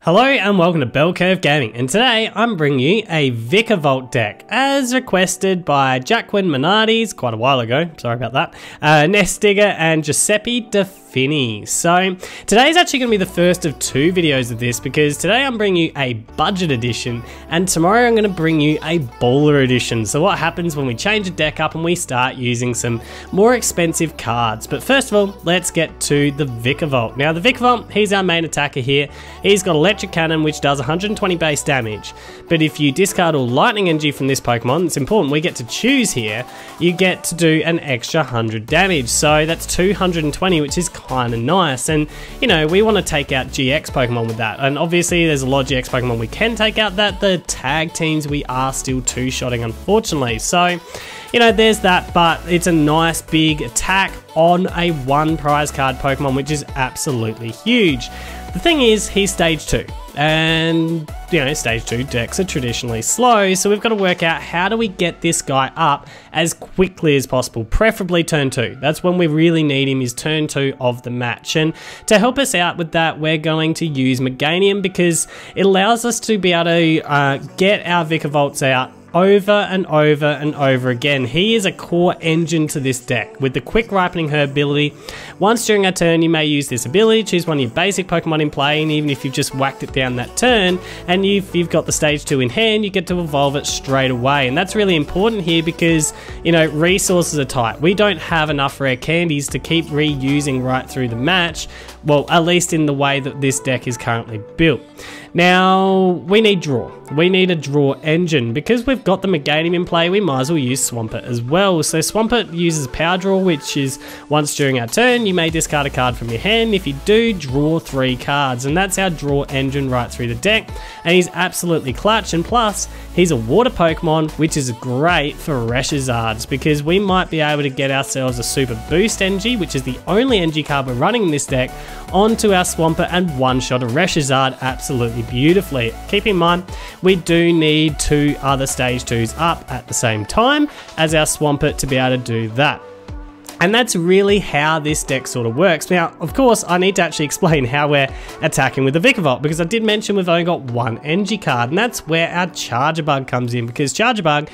Hello and welcome to Bell Curve Gaming, and today I'm bringing you a Vikavolt deck as requested by Jacqueline Minardi's quite a while ago, sorry about that, Nestiger and Giuseppe DeFini. So today's actually going to be the first of two videos of this because today I'm bringing you a budget edition and tomorrow I'm going to bring you a baller edition. So what happens when we change a deck up and we start using some more expensive cards. But first of all, let's get to the Vikavolt. Now the Vikavolt, he's our main attacker here. He's got Electricannon, which does 120 base damage, but if you discard all lightning energy from this Pokemon, it's important we get to choose here, you get to do an extra 100 damage, so that's 220, which is kind of nice. And you know, we want to take out GX Pokemon with that, and obviously there's a lot of GX Pokemon we can take out that the tag teams we are still two-shotting, unfortunately. So you know, there's that, but it's a nice big attack on a one prize card Pokemon, which is absolutely huge. The thing is, he's stage 2, and you know, stage 2 decks are traditionally slow, so we've got to work out how do we get this guy up as quickly as possible, preferably turn 2. That's when we really need him, is turn 2 of the match. And to help us out with that, we're going to use Meganium because it allows us to be able to get our Vikavolts out over and over and over again. He is a core engine to this deck with the quick ripening herb ability. Once during a turn you may use this ability, choose one of your basic Pokemon in play, and even if you've just whacked it down that turn and you've got the stage 2 in hand, you get to evolve it straight away. And that's really important here because you know, resources are tight. We don't have enough rare candies to keep reusing right through the match, well, at least in the way that this deck is currently built. Now, we need draw. We need a draw engine. Because we've got the Meganium in play, we might as well use Swampert as well. So Swampert uses power draw, which is once during our turn, you may discard a card from your hand. If you do, draw 3 cards. And that's our draw engine right through the deck. And he's absolutely clutch. And plus, he's a water Pokemon, which is great for ReshiZards, because we might be able to get ourselves a super boost Energy, which is the only Energy card we're running in this deck, onto our Swampert and one-shot a ReshiZard absolutely beautifully. Keep in mind, we do need 2 other stage 2s up at the same time as our Swampert to be able to do that. And that's really how this deck sort of works. Now, of course, I need to actually explain how we're attacking with the Vikavolt, because I did mention we've only got 1 energy card, and that's where our Charjabug comes in, because Charjabug,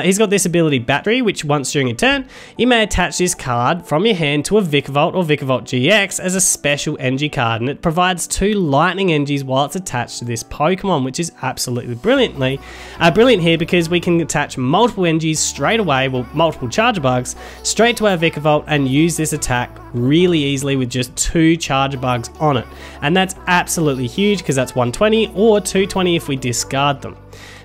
he's got this ability Battery, which once during a turn, you may attach this card from your hand to a Vikavolt or Vikavolt GX as a special energy card, and it provides 2 lightning energies while it's attached to this Pokemon, which is absolutely brilliant here, because we can attach multiple energies straight away, well, multiple Charjabugs, straight to our Vikavolt and use this attack really easily with just 2 Charjabugs on it. And that's absolutely huge because that's 120 or 220 if we discard them.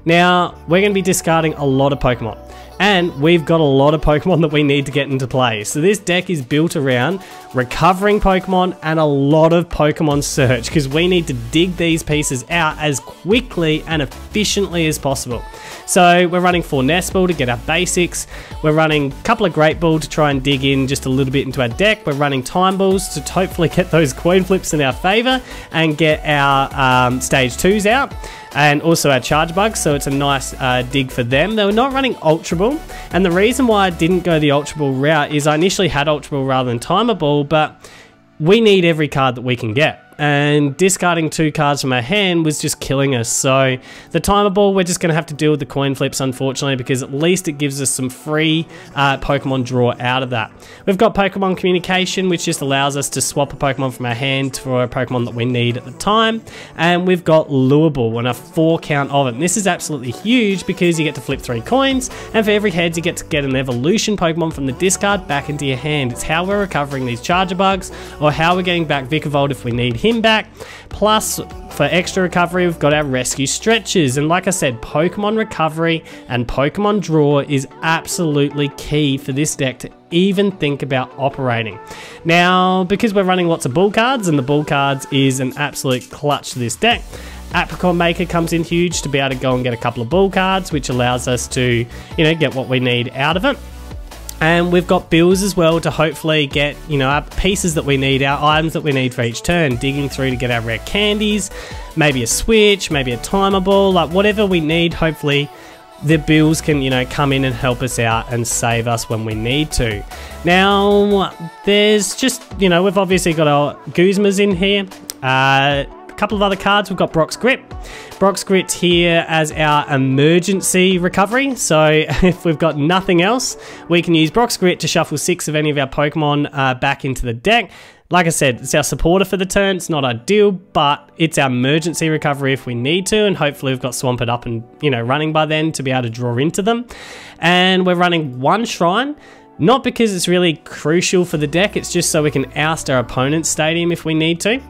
Now, we're going to be discarding a lot of Pokemon, and we've got a lot of Pokemon that we need to get into play. So this deck is built around recovering Pokemon and a lot of Pokemon search, because we need to dig these pieces out as quickly and efficiently as possible. So we're running 4 Nest Ball to get our basics. We're running a couple of Great Ball to try and dig in just a little bit into our deck. We're running Time Balls to hopefully get those coin flips in our favor and get our stage 2s out, and also our Charjabug, so it's a nice dig for them. They were not running Ultra Ball, and the reason why I didn't go the Ultra Ball route is I initially had Ultra Ball rather than Timer Ball, but we need every card that we can get, and discarding 2 cards from our hand was just killing us. So the Timer Ball, we're just going to have to deal with the coin flips, unfortunately, because at least it gives us some free Pokemon draw out of that. We've got Pokémon Communication, which just allows us to swap a Pokemon from our hand for a Pokemon that we need at the time, and we've got Lure Ball and a 4 count of it. And this is absolutely huge because you get to flip 3 coins, and for every heads you get to get an evolution Pokemon from the discard back into your hand. It's how we're recovering these Charjabugs, or how we're getting back Vikavolt if we need him back. Plus, for extra recovery, we've got our Rescue Stretchers, and like I said, Pokemon recovery and Pokemon draw is absolutely key for this deck to even think about operating. Now, because we're running lots of bull cards, and the bull cards is an absolute clutch to this deck, Apricorn Maker comes in huge to be able to go and get a couple of bull cards, which allows us to, you know, get what we need out of it. And we've got bills as well to hopefully get, you know, our pieces that we need, our items that we need for each turn, digging through to get our rare candies, maybe a switch, maybe a Timer Ball, like whatever we need. Hopefully the bills can, you know, come in and help us out and save us when we need to. Now, there's just, you know, we've obviously got our Guzmas in here. couple of other cards. We've got Brock's Grip. Brock's Grip's here as our emergency recovery. So if we've got nothing else, we can use Brock's Grip to shuffle 6 of any of our Pokemon back into the deck. Like I said, it's our supporter for the turn. It's not ideal, but it's our emergency recovery if we need to, and hopefully we've got Swampert up and, you know, running by then to be able to draw into them. And we're running 1 Shrine, not because it's really crucial for the deck, it's just so we can oust our opponent's stadium if we need to.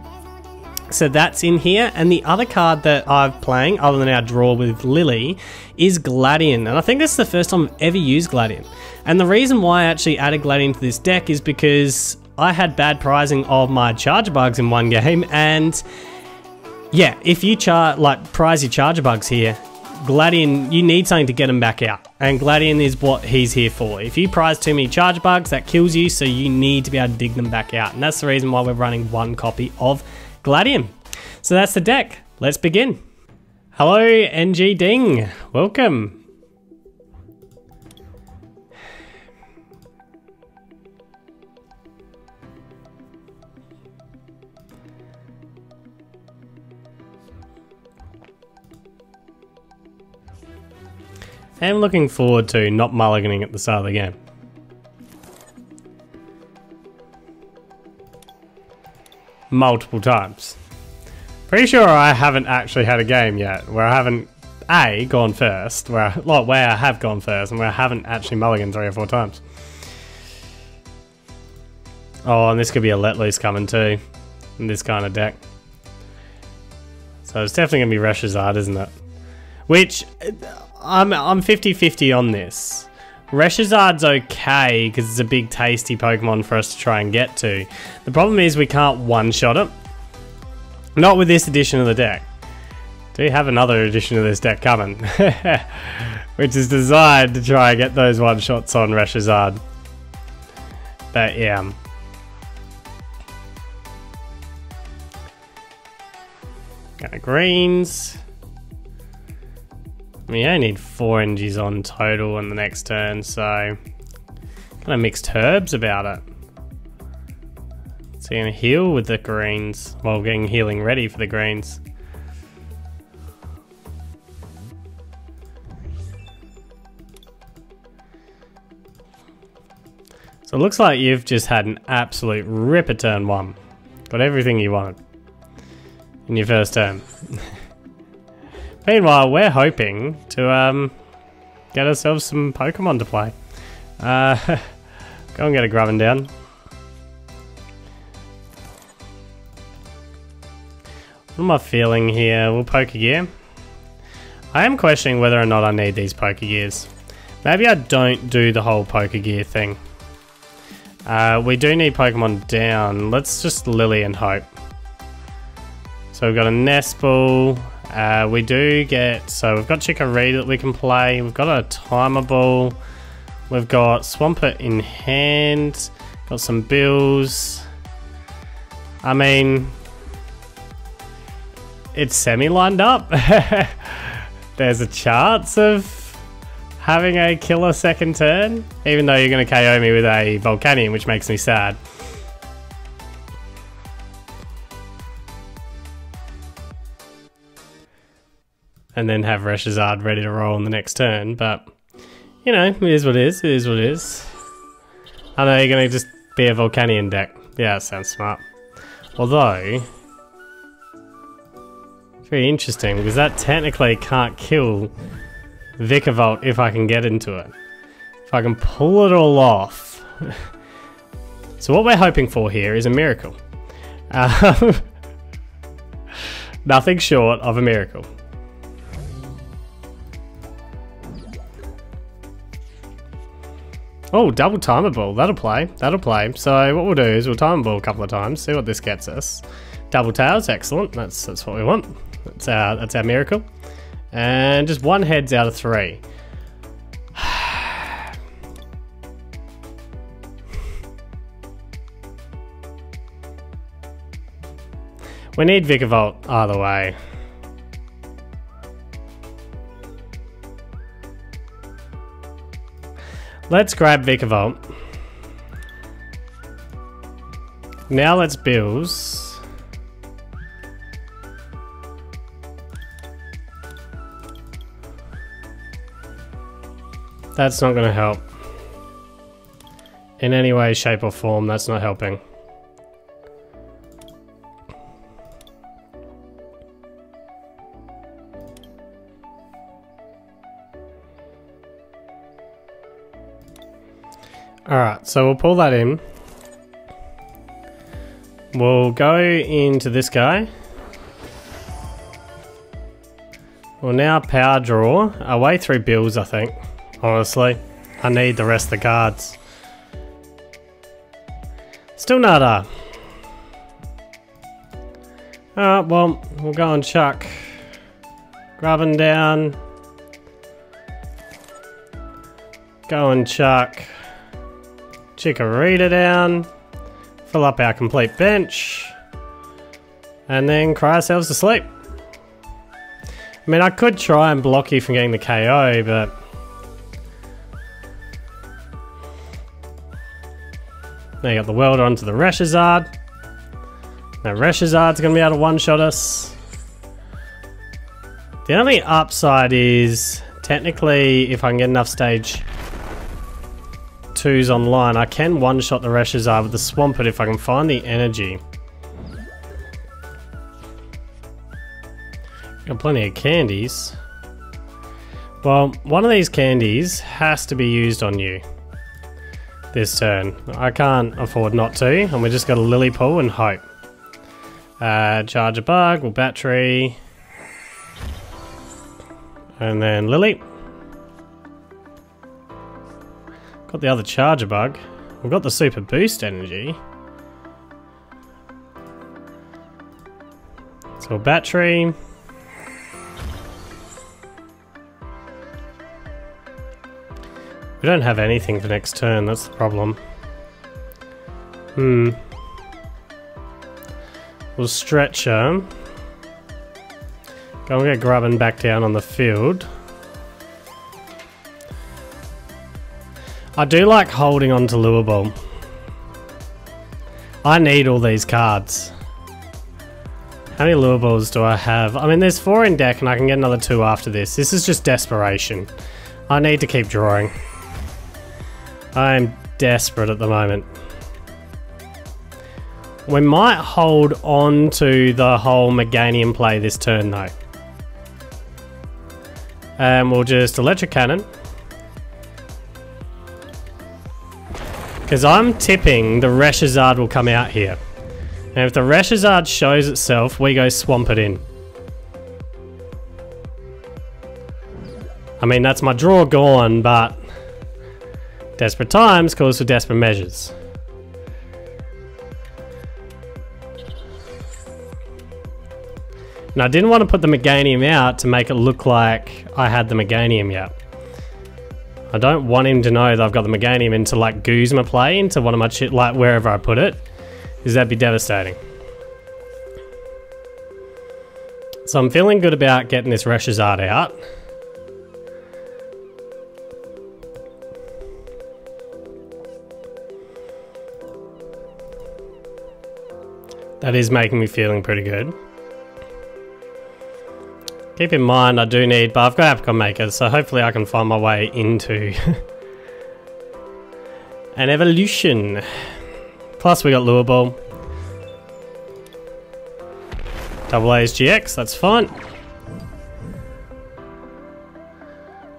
So that's in here, and the other card that I'm playing, other than our draw with Lillie, is Gladion, and I think this is the first time I've ever used Gladion. And the reason why I actually added Gladion to this deck is because I had bad prizing of my Charjabugs in one game, and yeah, if you prize your Charjabugs here, Gladion, you need something to get them back out, and Gladion is what he's here for. If you prize too many Charjabugs, that kills you, so you need to be able to dig them back out, and that's the reason why we're running 1 copy of Gladion. So that's the deck. Let's begin. Hello, NG Ding. Welcome. I'm looking forward to not mulliganing at the start of the game. Multiple times. Pretty sure I haven't actually had a game yet where I haven't gone first, where I have gone first and where I haven't actually mulliganed 3 or 4 times. Oh, and this could be a let loose coming too in this kind of deck. So it's definitely gonna be ReshiZard, isn't it? Which I'm 50-50 on this. ReshiZard's okay because it's a big tasty Pokemon for us to try and get to. The problem is we can't one-shot it. Not with this edition of the deck. Do you have another edition of this deck coming? Which is designed to try and get those one-shots on ReshiZard. But yeah. Got greens. We only need 4 energies on total on the next turn, so kind of mixed herbs about it. So you're gonna heal with the greens while getting healing ready for the greens. So it looks like you've just had an absolute ripper turn 1. Got everything you wanted in your first turn. Meanwhile, we're hoping to get ourselves some Pokemon to play. Go and get a Grubbin down. What am I feeling here? We'll Pokégear. I am questioning whether or not I need these Pokégears. Maybe I don't do the whole Pokégear thing. We do need Pokemon down. Let's just Lillie and hope. So we've got a Nestball. We do get, so we've got Chikorita that we can play, we've got a Timer Ball, we've got Swampert in hand, got some bills. I mean, it's semi-lined up. There's a chance of having a killer second turn, even though you're going to KO me with a Volcanion, which makes me sad. And then have ReshiZard ready to roll on the next turn, but you know, it is what it is, it is what it is. I know you're gonna just be a Volcanion deck. Yeah, that sounds smart. Although, very interesting, because that technically can't kill Vikavolt if I can get into it. If I can pull it all off. So what we're hoping for here is a miracle. Nothing short of a miracle. Oh, double Timer Ball. That'll play. That'll play. So what we'll do is we'll Timer Ball a couple of times, see what this gets us. Double Tails, excellent. That's what we want. That's our miracle. And just 1 heads out of 3. We need Vikavolt either way. Let's grab Vikavolt. Now let's Bills. That's not going to help. In any way, shape or form, that's not helping. Alright, so we'll pull that in. We'll go into this guy. We'll now power draw our way through bills, I think. Honestly, I need the rest of the cards. Still nada. Alright, well, we'll go and chuck Grubbin down. Go and chuck Chikorita down. Fill up our complete bench. And then cry ourselves to sleep. I mean, I could try and block you from getting the KO, but... Now you got the Welder onto the ReshiZard. Now ReshiZard's going to be able to one-shot us. The only upside is, technically, if I can get enough stage 2s online, I can one-shot the ReshiZard with the Swampert if I can find the energy. Got plenty of candies. Well, one of these candies has to be used on you this turn. I can't afford not to, and we just got a Lillie pull and hope. Charjabug, we'll battery. And then Lillie. Got the other Charjabug. We've got the super boost energy. So battery. We don't have anything for next turn, that's the problem. We'll Stretcher. Go and get Grubbin back down on the field. I do like holding on to Lure Ball. I need all these cards. How many Lure Balls do I have? I mean, there's 4 in deck and I can get another 2 after this. This is just desperation. I need to keep drawing. I'm desperate at the moment. We might hold on to the whole Meganium play this turn though. And we'll just Electricannon. Because I'm tipping the ReshiZard will come out here. And if the ReshiZard shows itself, we go Swampert in. I mean, that's my draw gone, but... desperate times calls for desperate measures. And I didn't want to put the Meganium out to make it look like I had the Meganium yet. I don't want him to know that I've got the Meganium into like Guzma play into one of my like wherever I put it, because that'd be devastating. So I'm feeling good about getting this ReshiZard out. That is making me feeling pretty good. Keep in mind I do need, but I've got Apricorn Maker, so hopefully I can find my way into an evolution. Plus we got Lure Ball. Double A's GX, that's fine.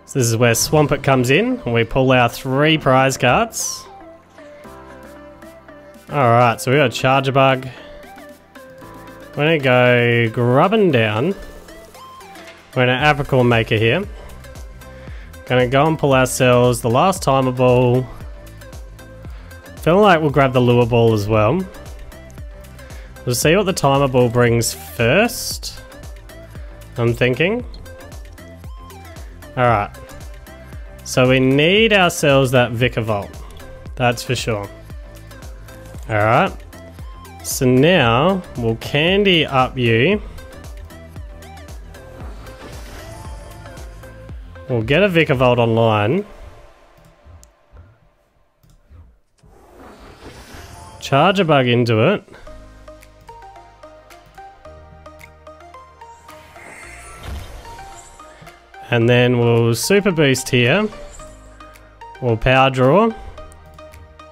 So this is where Swampert comes in, and we pull our 3 prize cards. Alright, so we got Charjabug. We're gonna go Grubbin down. We're gonna Apricorn Maker here. Gonna go and pull ourselves the last Timer Ball. Feeling like we'll grab the Lure Ball as well. We'll see what the Timer Ball brings first. I'm thinking. Alright. So we need ourselves that Vikavolt. That's for sure. Alright. So now we'll candy up you. We'll get a Vikavolt online. Charjabug into it. And then we'll super boost here. We'll power draw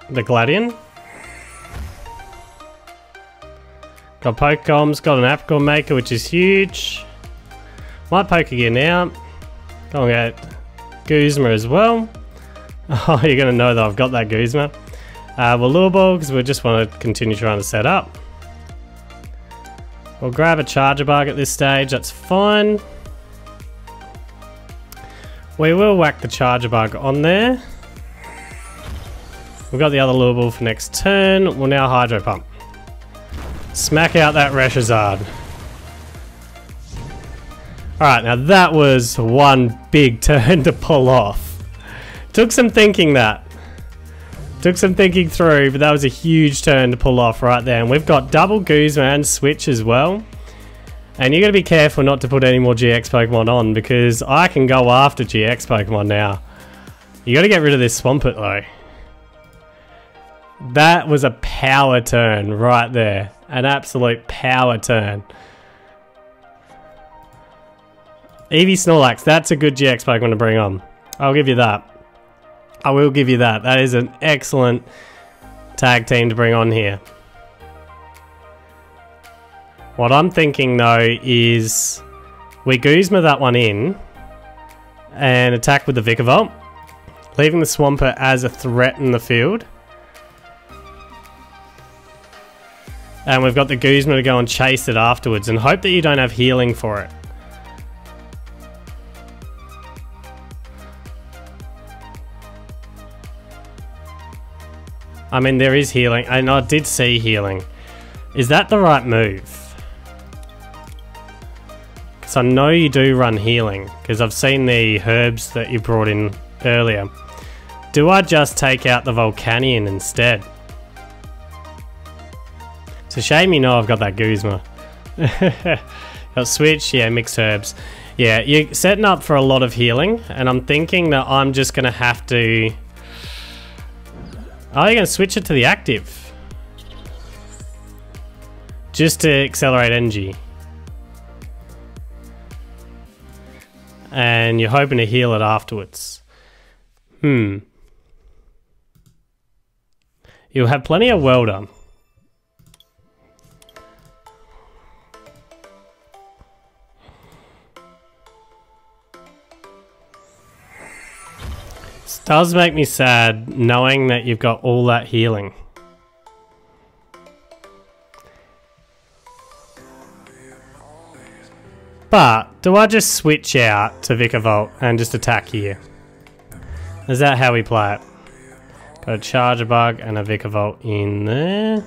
the Gladion. Got Pokecoms, got an Apricorn Maker, which is huge. Might Pokégear now. Go and get Guzma as well. Oh, you're going to know that I've got that Guzma. We'll Lure Ball because we just want to continue trying to set up. We'll grab a Charjabug at this stage, that's fine. We will whack the Charjabug on there. We've got the other Lure Ball for next turn. We'll now Hydro Pump. Smack out that ReshiZard. Alright, now that was one big turn to pull off. Took some thinking that. Took some thinking through, but that was a huge turn to pull off right there. And we've got double Guzma and Switch as well. And you got to be careful not to put any more GX Pokemon on, because I can go after GX Pokemon now. You got to get rid of this Swampert though. That was a power turn right there. An absolute power turn. Eevee Snorlax, that's a good GX Pokemon to bring on. I'll give you that. I will give you that. That is an excellent tag team to bring on here. What I'm thinking though is we Guzma that one in and attack with the Vikavolt, leaving the Swampert as a threat in the field. And we've got the Guzma to go and chase it afterwards and hope that you don't have healing for it. I mean, there is healing, and I did see healing. Is that the right move? Because I know you do run healing, because I've seen the herbs that you brought in earlier. Do I just take out the Volcanion instead? It's a shame you know I've got that Guzma. Got Switch, yeah, mixed herbs. Yeah, you're setting up for a lot of healing, and I'm thinking that I'm just going to have to... Oh, you're going to switch it to the active. Just to accelerate energy. And you're hoping to heal it afterwards. You'll have plenty of Welder. Does make me sad knowing that you've got all that healing. But do I just switch out to Vikavolt and just attack here? Is that how we play it? Got a Charjabug and a Vikavolt in there.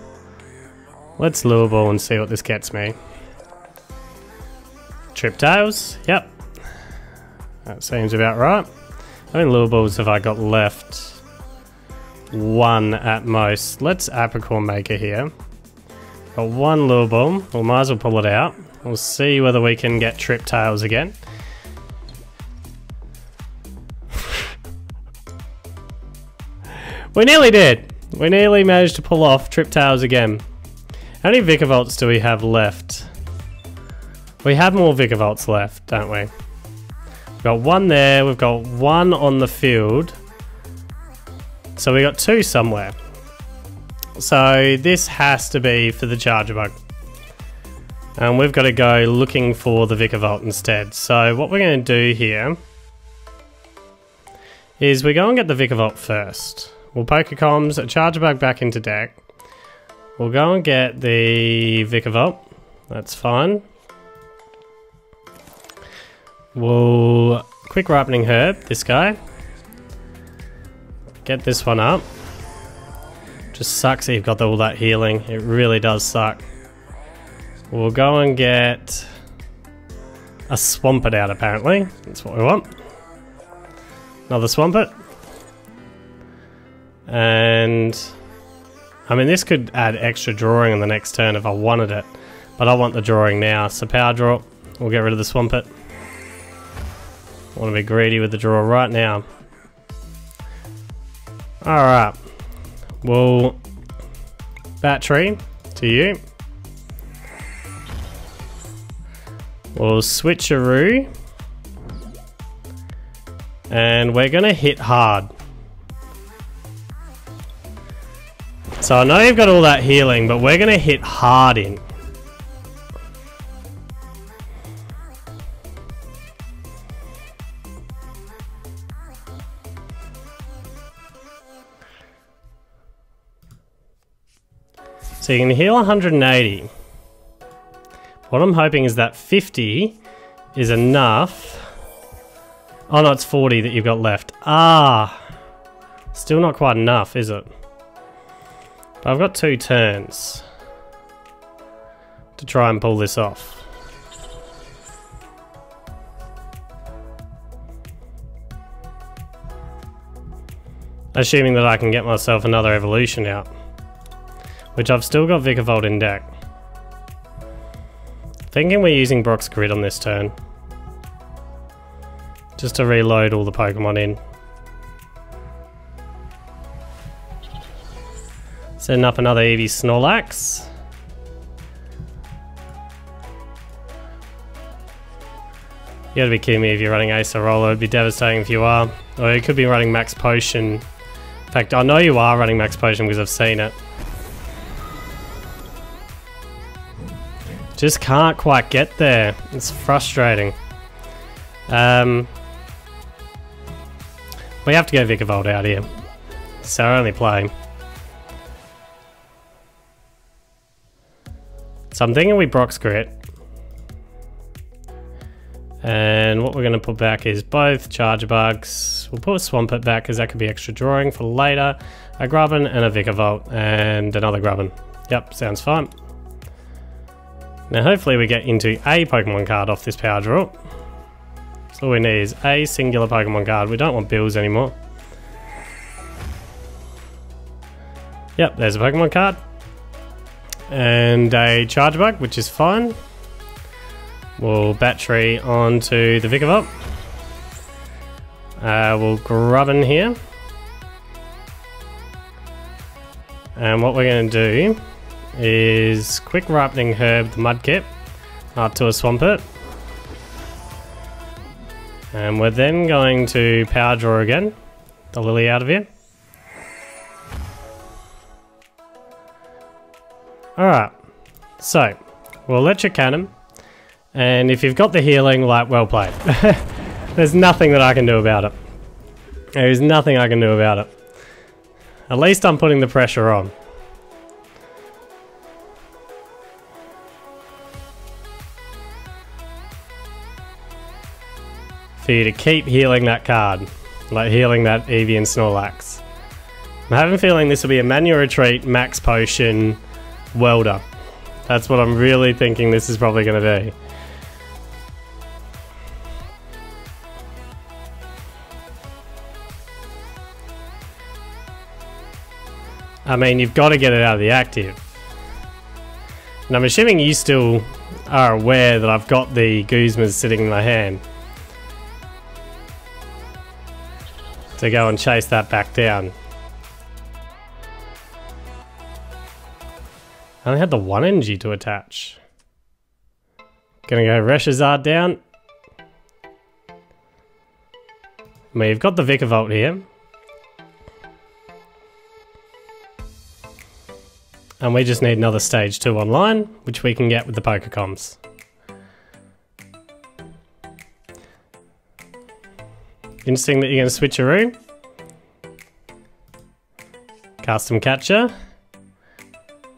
Let's Lure Ball and see what this gets me. Triptails, yep. That seems about right. How many Lure Balls have I got left? One at most. Let's Apricorn Maker here. Got one Lure Ball. We might as well pull it out. We'll see whether we can get Triptails again. We nearly did. We nearly managed to pull off Triptails again. How many Vikavolts do we have left? We have more Vikavolts left, don't we? Got one there, we've got one on the field. So we got two somewhere. So this has to be for the Charjabug. And we've got to go looking for the Vikavolt instead. So what we're going to do here is we go and get the Vikavolt first. We'll Pokecoms, a Charjabug back into deck. We'll go and get the Vikavolt. That's fine. We'll quick ripening herb this guy. Get this one up. Just sucks that you've got all that healing. It really does suck. We'll go and get a Swampert out apparently. That's what we want. Another Swampert. And I mean this could add extra drawing on the next turn if I wanted it. But I want the drawing now. So power draw. We'll get rid of the Swampert. I want to be greedy with the draw right now. Alright. We'll battery to you. We'll switcheroo. And we're going to hit hard. So I know you've got all that healing, but we're going to hit hard in. So you can heal 180. What I'm hoping is that 50 is enough. Oh no, it's 40 that you've got left. Ah, still not quite enough, is it? But I've got 2 turns to try and pull this off. Assuming that I can get myself another evolution out. Which I've still got Vikavolt in deck. Thinking we're using Brock's Grid on this turn. Just to reload all the Pokemon in. Setting up another Eevee Snorlax. You gotta be kidding me if you're running Acerola, it'd be devastating if you are. Or you could be running Max Potion. In fact, I know you are running Max Potion because I've seen it. Just can't quite get there. It's frustrating. We have to go Vikavolt out here. So we're only playing. So I'm thinking we Brock's Grit. And what we're going to put back is both Charjabugs. We'll put a Swampert back because that could be extra drawing for later. A Grubbin and a Vikavolt and another Grubbin. Yep, sounds fine. Now hopefully we get into a Pokemon card off this power draw. So all we need is a singular Pokemon card. We don't want bills anymore. Yep, there's a Pokemon card. And a Charjabug, which is fine. We'll battery onto the Vikavolt. We'll Grubbin here. And what we're going to do is quick ripening herb the Mudkip up to a Swampert. And we're then going to power draw again the Lillie out of here. Alright, so we'll Electricannon, and if you've got the healing, like, well played. There's nothing that I can do about it. There is nothing I can do about it. At least I'm putting the pressure on. For you to keep healing that card, like healing that Eevee and Snorlax. I'm having a feeling this will be a Manual Retreat, Max Potion, Welder. That's what I'm really thinking this is probably going to be. I mean, you've got to get it out of the active. And I'm assuming you still are aware that I've got the Guzmas sitting in my hand. To go and chase that back down. I only had the 1 energy to attach. Gonna go ReshiZard down. We've got the Vikavolt here. And we just need another stage 2 online, which we can get with the Pokécoms. Interesting that you're going to switcheroo. Custom catcher.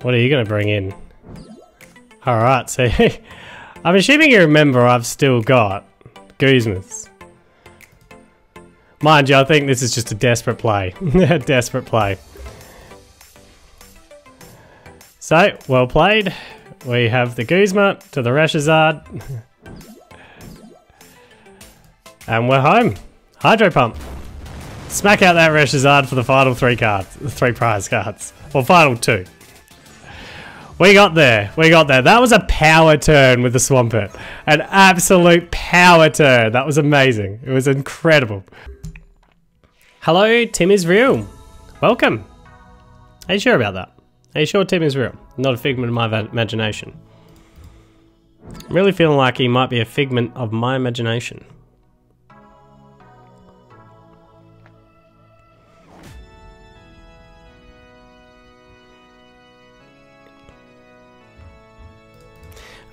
What are you going to bring in? Alright, so I'm assuming you remember I've still got Guzmas. Mind you, I think this is just a desperate play. Desperate play. So, well played. We have the Guzma to the ReshiZard. And we're home. Hydro Pump. Smack out that ReshiZard for the final 3 cards. 3 prize cards. Or final 2. We got there. We got there. That was a power turn with the Swampert. An absolute power turn. That was amazing. It was incredible. Hello, Tim is real. Welcome. Are you sure about that? Are you sure Tim is real? Not a figment of my imagination. I'm really feeling like he might be a figment of my imagination.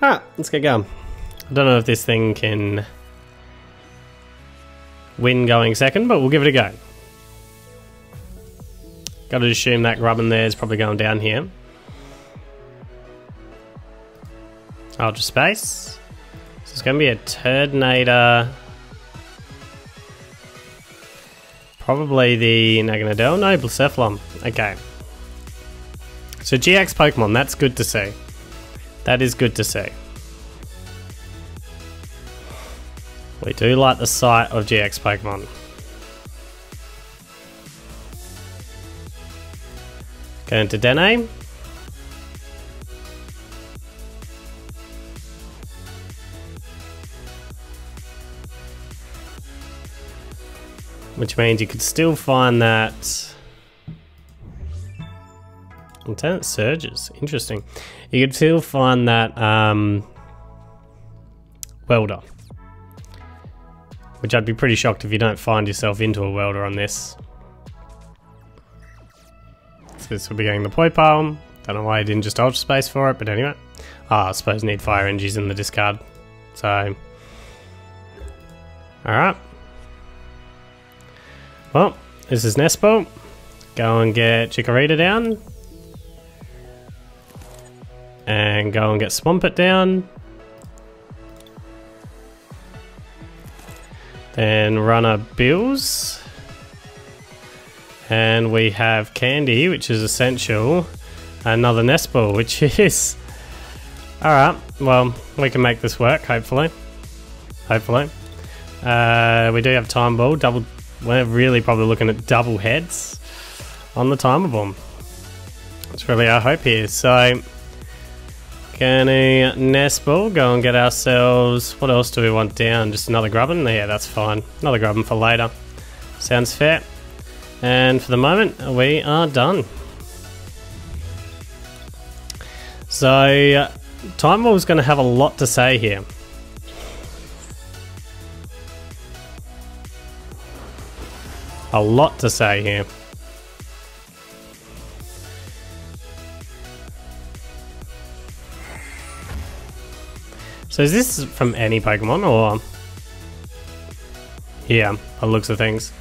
Alright, let's get going. I don't know if this thing can win going second, but we'll give it a go. Gotta assume that Grubbin there is probably going down here. Ultra Space. So it's going to be a Turtonator. Probably the Meganium. No, Blacephalon. Okay. So GX Pokemon, that's good to see. That is good to see. We do like the sight of GX Pokemon. Going to Dene. Which means you could still find that Lieutenant Surges. Interesting. You could still find that Welder. Which I'd be pretty shocked if you don't find yourself into a Welder on this. So this will be getting the Poipalm. Don't know why I didn't just Ultra Space for it, but anyway. I suppose need Fire Energies in the discard. So, alright. Well, this is Nespel. Go and get Chikorita down. And go and get Swampert down. Then Runner Bills. And we have Candy, which is essential. Another Nespel, which is... Alright, well, we can make this work, hopefully. Hopefully. We do have Time Ball, double... We're really probably looking at double heads on the Timer Bomb. That's really our hope here. So, can a Nespel go and get ourselves... What else do we want down? Just another Grubbin? Yeah, that's fine. Another Grubbin for later. Sounds fair. And for the moment, we are done. So, Time Ball's going to have a lot to say here. A lot to say here. So is this from any Pokemon or... Yeah, by the looks of things.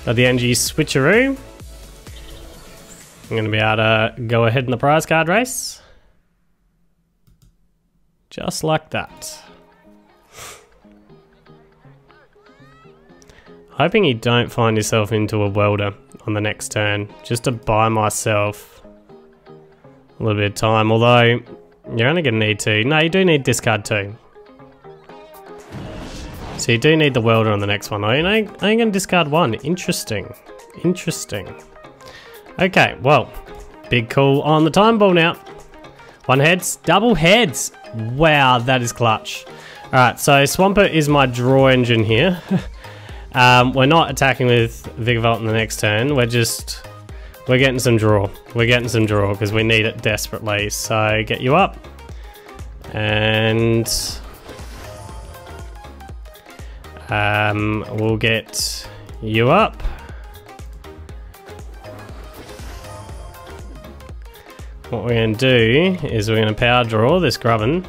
Got the energy switcheroo. I'm going to be able to go ahead in the prize card race. Just like that. Hoping you don't find yourself into a Welder on the next turn, just to buy myself a little bit of time, although you're only going to need 2. No, you do need discard 2. So you do need the Welder on the next one. I'm only going to discard 1. Interesting. Interesting. Okay, well, big call on the Time Ball now. 1 heads, double heads. Wow, that is clutch. Alright, so Swampert is my draw engine here. We're not attacking with Vikavolt in the next turn. We're getting some draw. We're getting some draw because we need it desperately. So get you up, and we'll get you up. What we're going to do is we're going to power draw this Grubbin.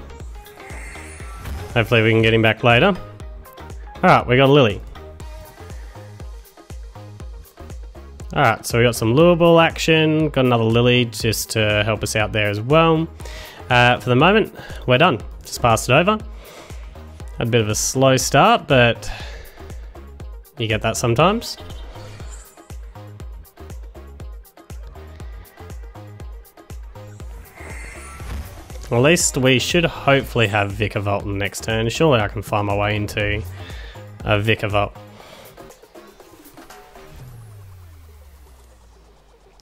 Hopefully we can get him back later. Alright, we got a Lillie. Alright, so we got some Lure Ball action, got another Lillie just to help us out there as well. For the moment, we're done. Just passed it over. Had a bit of a slow start, but you get that sometimes. At least we should hopefully have Vikavolt in the next turn. Surely I can find my way into a Vikavolt.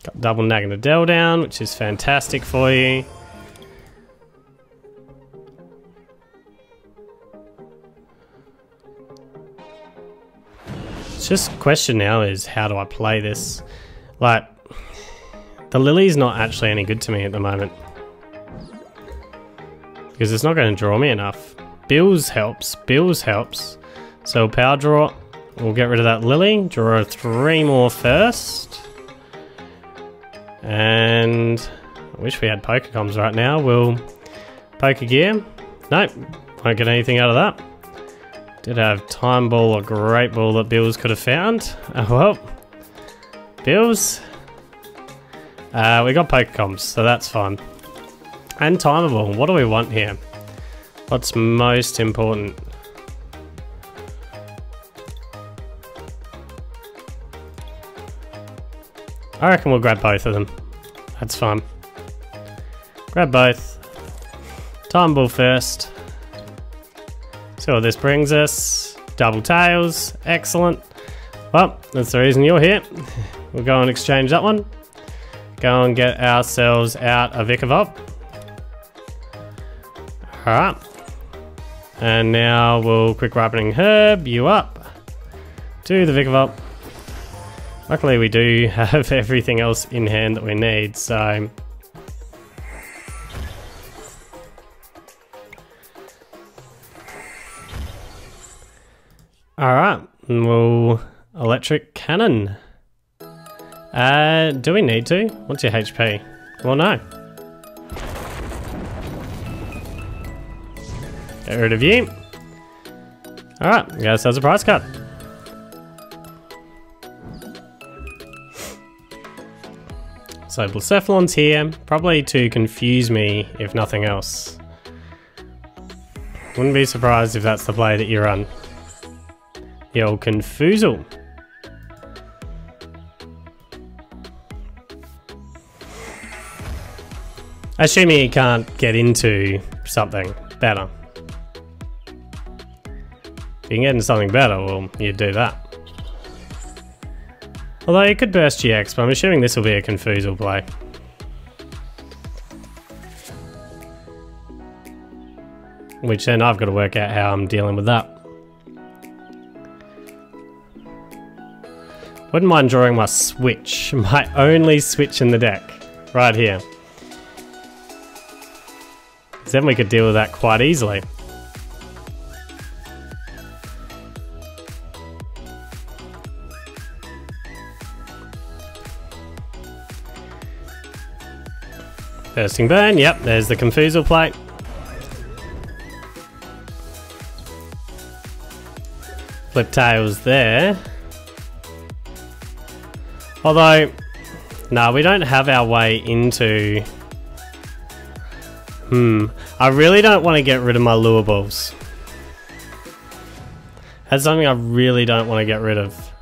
Got double Meganium down, which is fantastic for you. It's just question now is how do I play this? Like, the Lillie's not actually any good to me at the moment. Because it's not going to draw me enough. Bills helps, Bills helps. So power draw, we'll get rid of that Lillie, draw 3 more first. And I wish we had Pokecoms right now. We'll Pokégear, Nope, won't get anything out of that. Did have Time Ball or Great Ball that Bills could have found. Oh well. Bills. We got Pokecoms, so that's fine. And Timeable. What do we want here? What's most important? I reckon we'll grab both of them. That's fine. Grab both. Timeable first. See what this brings us. Double tails. Excellent. Well, that's the reason you're here. We'll go and exchange that one. Go and get ourselves out a Vikavolt. Alright. And now we'll quick ripening herb you up to the Vikavolt. Luckily we do have everything else in hand that we need, so... Alright, and we'll Electricannon. Do we need to? What's your HP? Well, no. Get rid of you. Alright, guess that's a price cut. So Blacephalon's here, probably to confuse me if nothing else. Wouldn't be surprised if that's the play that you run. The old Confoozle. Assuming you can't get into something better. If you can get into something better, well, you'd do that. Although you could burst GX, but I'm assuming this will be a Confoozle play. Which then I've got to work out how I'm dealing with that. Wouldn't mind drawing my switch, my only switch in the deck, right here. Because then we could deal with that quite easily. Bursting Burn, yep, there's the Confoozle plate. Flip Tails there. Although, no, we don't have our way into... I really don't want to get rid of my Lure Balls. That's something I really don't want to get rid of.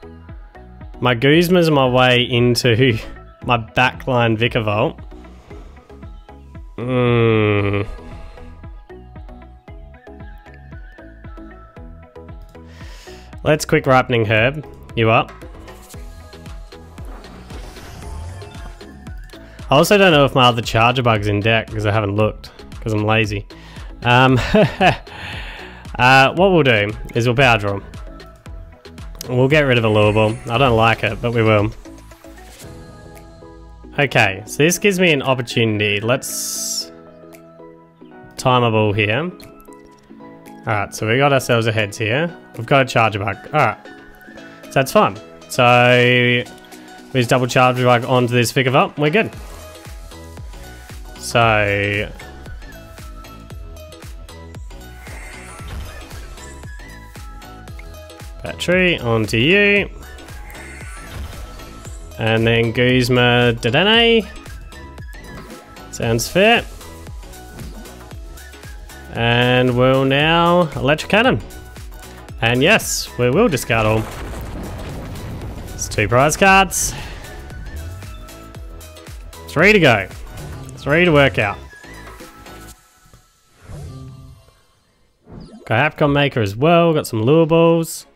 My Guzmas are my way into my backline Vikavolt. Let's quick ripening herb you up. I also don't know if my other Charjabug's in deck because I haven't looked because I'm lazy. What we'll do is we'll power draw. We'll get rid of a Lure Ball. I don't like it, but we will. Okay, so this gives me an opportunity. Let's Timeable here. Alright, so we got ourselves a heads here. We've got a Charjabug. Alright, so that's fine. So we just double Charjabug onto this Vikavolt. We're good. So battery onto you. And then Guzma Dedenne. Sounds fair. And we'll now Electricannon. And yes, we will discard all. It's 2 prize cards. It's ready to go. It's ready to work out. Got Apricorn Maker as well. Got some Lure Balls.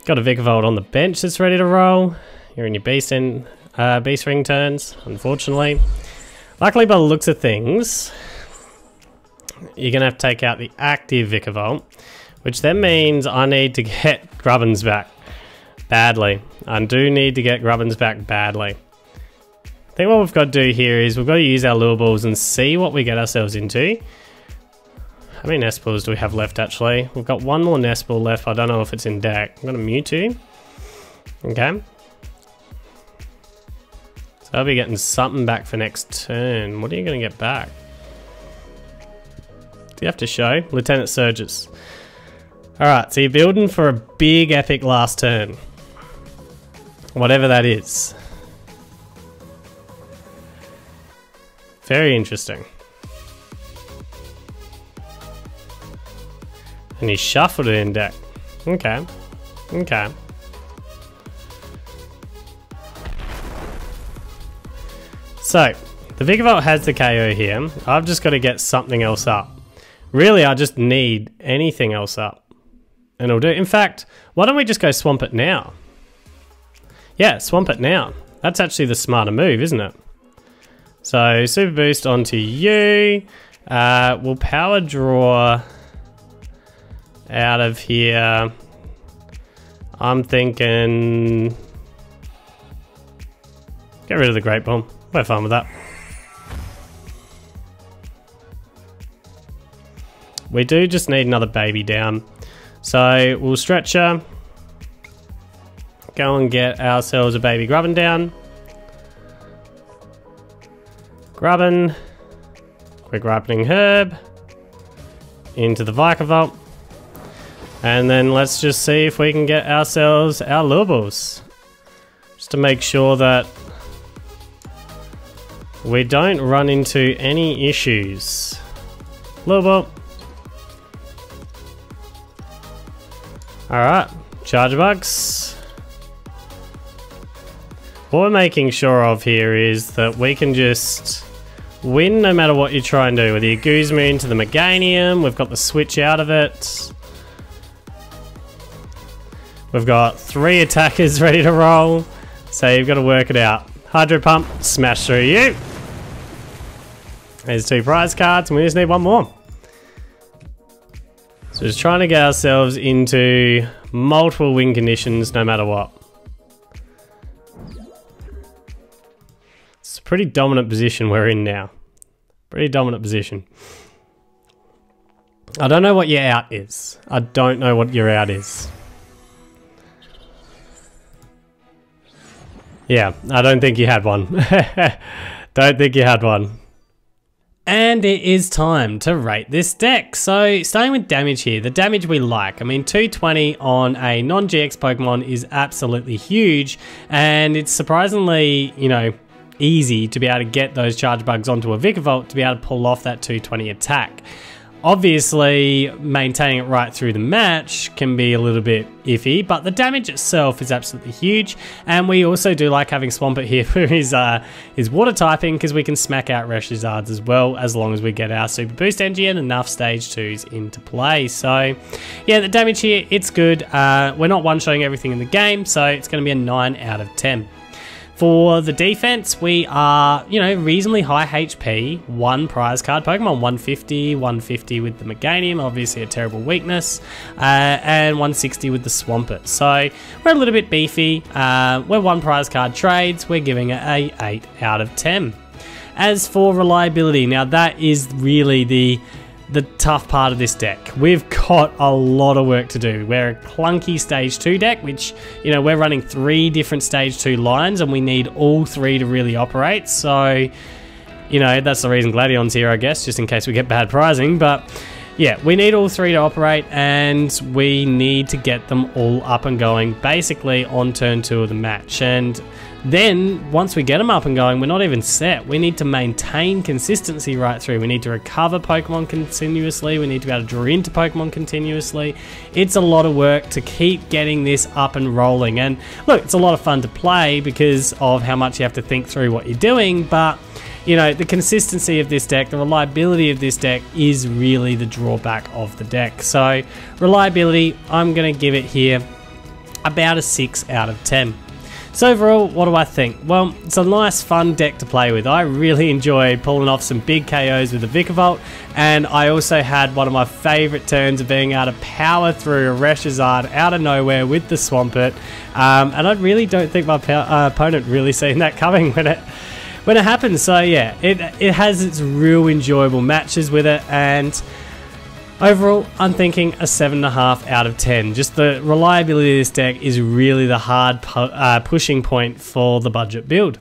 Got a Vikavolt on the bench that's ready to roll. You're in your beast ring turns, unfortunately. Luckily, by the looks of things, you're going to have to take out the active Vikavolt, which then means I need to get Grubbins back badly. I do need to get Grubbins back badly. I think what we've got to do here is we've got to use our Lure Balls and see what we get ourselves into. How many Nest Balls do we have left, actually? We've got 1 more Nest Ball left. I don't know if it's in deck. I've got a Mewtwo. Okay. So I'll be getting something back for next turn. What are you going to get back? Do you have to show? Lieutenant Surges. Alright, so you're building for a big epic last turn. Whatever that is. Very interesting. And he shuffled it in deck. Okay. Okay. So, the Vikavolt has the KO here. I've just got to get something else up. Really, I just need anything else up. And it'll do. In fact, why don't we just go Swampert now? Yeah, Swampert now. That's actually the smarter move, isn't it? So, Super Boost onto you. We'll Power Draw out of here. I'm thinking... Get rid of the Great Bomb. We're fine with that. We do just need another baby down. So we'll Stretcher. Go and get ourselves a baby Grubbin down. Grubbin. Quick Ripening Herb. Into the Vikavolt. And then let's just see if we can get ourselves our Lure Balls. Just to make sure that we don't run into any issues. Lure Ball. Alright, Charjabugs. What we're making sure of here is that we can just win no matter what you try and do. Whether you Guzma into the Meganium, we've got the switch out of it. We've got 3 attackers ready to roll, so you've got to work it out. Hydro Pump, smash through you. There's 2 prize cards, and we just need 1 more. So just trying to get ourselves into multiple win conditions no matter what. It's a pretty dominant position we're in now. Pretty dominant position. I don't know what your out is. I don't know what your out is. Yeah, I don't think you had one. Don't think you had one. And it is time to rate this deck. So starting with damage here, the damage we like. I mean, 220 on a non-GX Pokemon is absolutely huge, and it's surprisingly, you know, easy to be able to get those Charjabugs onto a Vikavolt to be able to pull off that 220 attack. Obviously, maintaining it right through the match can be a little bit iffy, but the damage itself is absolutely huge. And we also do like having Swampert here for his water typing, because we can smack out ReshiZards as well, as long as we get our Super Boost Energy and enough Stage 2s into play. So, yeah, the damage here, it's good. We're not one-shotting everything in the game, so it's going to be a 9 out of 10. For the defense, we are, you know, reasonably high HP, 1 prize card Pokemon, 150 with the Meganium, obviously a terrible weakness, and 160 with the Swampert. So we're a little bit beefy. We're 1 prize card trades. We're giving it a 8 out of 10. As for reliability, now that is really the tough part of this deck. We've got a lot of work to do. We're a clunky Stage 2 deck, which, you know, we're running 3 different Stage 2 lines, and we need all 3 to really operate. So, you know, that's the reason Gladion's here, I guess, just in case we get bad prizing. But yeah, we need all 3 to operate, and we need to get them all up and going basically on turn 2 of the match. And then, once we get them up and going, we're not even set. We need to maintain consistency right through. We need to recover Pokemon continuously. We need to be able to draw into Pokemon continuously. It's a lot of work to keep getting this up and rolling. And look, it's a lot of fun to play because of how much you have to think through what you're doing, but you know, the consistency of this deck, the reliability of this deck is really the drawback of the deck. So, reliability, I'm going to give it here about a 6 out of 10. So overall, what do I think? Well, it's a nice fun deck to play with. I really enjoyed pulling off some big KOs with the Vikavolt, and I also had one of my favourite turns of being able to power through a ReshiZard out of nowhere with the Swampert, and I really don't think my opponent really seen that coming when it happens. So yeah, it has its real enjoyable matches with it, and overall, I'm thinking a 7.5 out of 10. Just the reliability of this deck is really the hard pushing point for the budget build.